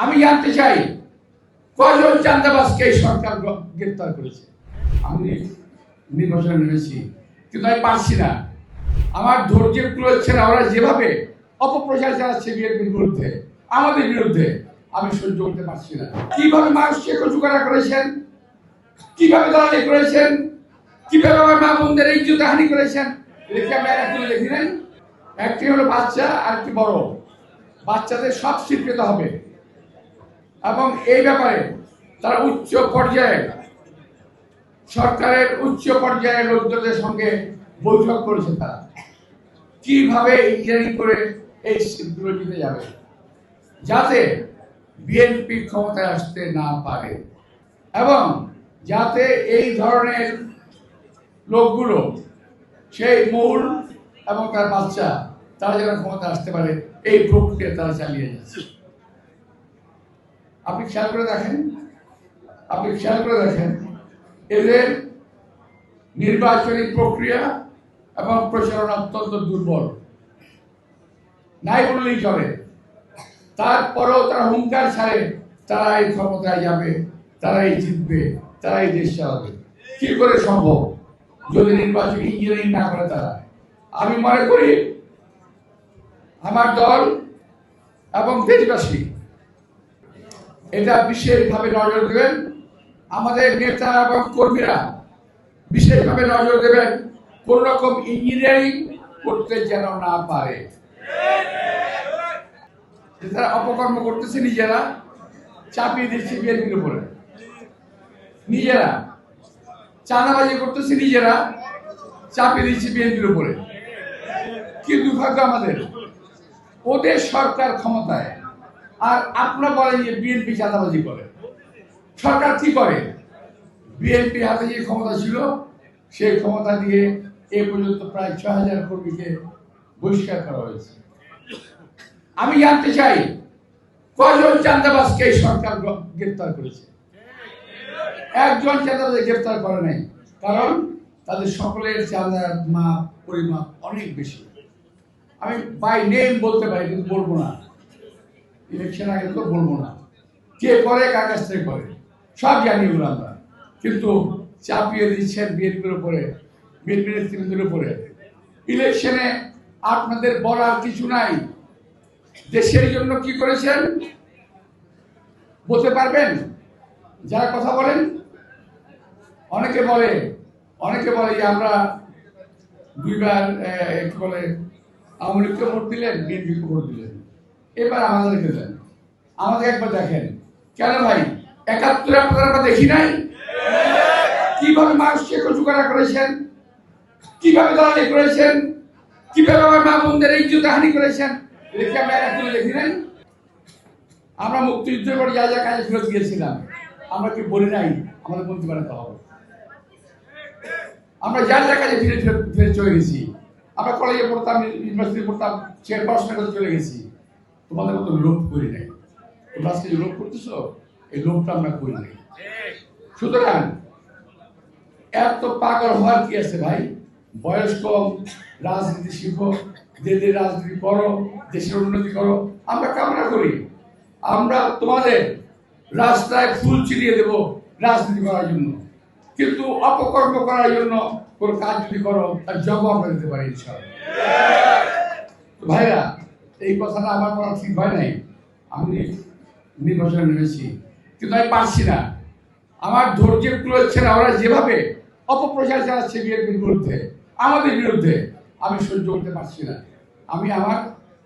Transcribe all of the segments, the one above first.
আমি জানতে চাই কয়জন চাঁদাবাজকে এই সরকার গ্রেফতার করেছে। আমি নির্বাচনে নেমেছি, কিন্তু আমি পারছি না। আমার ধৈর্যের কুলোচ্ছে না। ওরা যেভাবে অপপ্রচার চালাচ্ছে বিএনপির বিরুদ্ধে, আমাদের বিরুদ্ধে, আমি সহ্য করতে পারছি না। কিভাবে মানুষকে কচুকারা করেছেন, কিভাবে দালালি করেছেন, কিভাবে আমার মা বোনদের ইজ্জত হানি করেছেন, দেখে আমরা একটু দেখি নাই। একটি হলো বাচ্চা আর একটি বড়। বাচ্চাদের সব স্বীকৃত হবে এবং এই ব্যাপারে তারা উচ্চ পর্যায়ে সরকারের উচ্চ পর্যায়ের লোকদের সঙ্গে বৈঠক করেছে। তারা কিভাবে ইঞ্জিনিয়ারিং করে এই সিটগুলো জিতে যাবে, যাতে বিএনপি ক্ষমতায় আসতে না পারে এবং যাতে এই ধরনের লোকগুলো, সেই মূল এবং তার বাচ্চা, তারা যেন ক্ষমতা আসতে পারে, এই প্রক্রিয়া তারা চালিয়ে যাচ্ছে। আপনি খেয়াল করে দেখেন এদের নির্বাচনী প্রক্রিয়া এবং প্রচারণা অত্যন্ত দুর্বল, নাই বললেই চলে। তারপরেও তারা হুঙ্কার ছাড়ে তারা এই ক্ষমতায় যাবে, তারাই জিতবে, তারাই দেশ চালাবে। কি করে সম্ভব যদি নির্বাচনী ইঞ্জিনিয়ারিং না করে তারা? আমি মনে করি আমার দল এবং দেশবাসী এটা বিশেষভাবে নজর দেবেন। আমাদের নেতা এবং কর্মীরা বিশেষভাবে নজর দেবেন কোন রকম ইঞ্জিনিয়ারিং করতে যেন না পারে। তারা অপকর্ম করতেছে, নিজেরা চাপিয়ে দিচ্ছে বিএনপির উপরে, নিজেরা চাঁদাবাজি করতেছে, নিজেরা চাপিয়ে দিচ্ছে বিএনপির উপরে। কি দুর্ভাগ্য আমাদের, ওদের সরকার ক্ষমতায় আর আপনারা বলেন যে বিএনপি চাঁদাবাজি করে। সরকার কি করে? বিএনপি হাতে যে ক্ষমতা ছিল সেই ক্ষমতা দিয়ে এ পর্যন্ত প্রায় ৬,০০০ কর্মীকে বহিষ্কার করা হয়েছে। আমি জানতে চাই কয়জন চাঁদাবাজকে এই সরকার গ্রেফতার করেছে। একজন চাঁদাবাজ গ্রেফতার করে নাই, কারণ তাদের সকলের চাঁদার মাপ পরিমাপ অনেক বেশি। আমি বাই নেম বলতে পারি, কিন্তু বলবো না, ইলেকশন আগে তো বলবো না কে করে, কার কাছ থেকে করে, সব জানি ওগুলো আমরা। কিন্তু চাপিয়ে দিচ্ছেন বিএনপির উপরে, বিএনপি নেতৃবৃন্দের উপরে। ইলেকশনে আপনাদের বলার কিছু নাই। দেশের জন্য কি করেছেন বলতে পারবেন? যারা কথা বলেন, অনেকে বলে যে আমরা দুইবার কি বলে আওয়ামী লীগকে ভোট দিলেন, বিএনপিকে ভোট দিলেন, এবার আমাদেরকে দেন। আমাদের একবার দেখেন। কেন ভাই? ৭১ আপনারা দেখি নাই কিভাবে মানুষকে কচুকারা করেছেন, কিভাবে দালালি করেছেন, কিভাবে আমার মা বোনদের ইজ্জত হানি করেছেন, দেখে আমরা একটু দেখি নাই। আমরা মুক্তিযুদ্ধের পর যা যা কাজে ফেরত গিয়েছিলাম, আমরা কি বলি নাই আমাদের বলতে বানাতে হবে? আমরা যা যা কাজে ফিরে চলে গেছি। আমরা কলেজে পড়তাম, ইউনিভার্সিটি পড়তাম, সে পড়াশোনা করতে চলে গেছি। তোমাদের মতো লোভ করি নাই। তোমরা আজকে যে লোভ করতেছো, এই লোভটা আমরা করি নাই। সুতরাং এত পাগল হওয়ার কি আছে ভাই? বয়স কম, রাজনীতি শিখো, দেশের রাজনীতি করো, দেশের উন্নতি করো, আমরা কামনা করি। আমরা তোমাদের রাস্তায় ফুল ছিটিয়ে দেব রাজনীতি করার জন্য, কিন্তু অপকর্ম করার জন্য কোন কাজ যদি করো তার জবাব আমরা দিতে পারি ইনশাআল্লাহ। ভাইরা, এই কথাটা আমার বলা ঠিক হয় নাই। আমি নির্বাচনে নেমেছি, কিন্তু আমি পারছি না। আমার ধৈর্যের কুলোচ্ছে না। ওরা যেভাবে অপপ্রচার চালাচ্ছে বিএনপির বিরুদ্ধে, আমাদের বিরুদ্ধে, আমি সহ্য করতে পারছি না। আমি আমার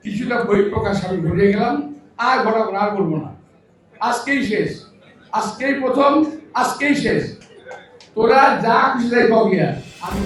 কিছুটা বই প্রকাশ আমি ঘুরিয়ে গেলাম, আর ঘটাবো না, আর বলবো না। আজকেই শেষ, আজকেই প্রথম, আজকেই শেষ। তোরা যা খুশি তাই পাবি। আমি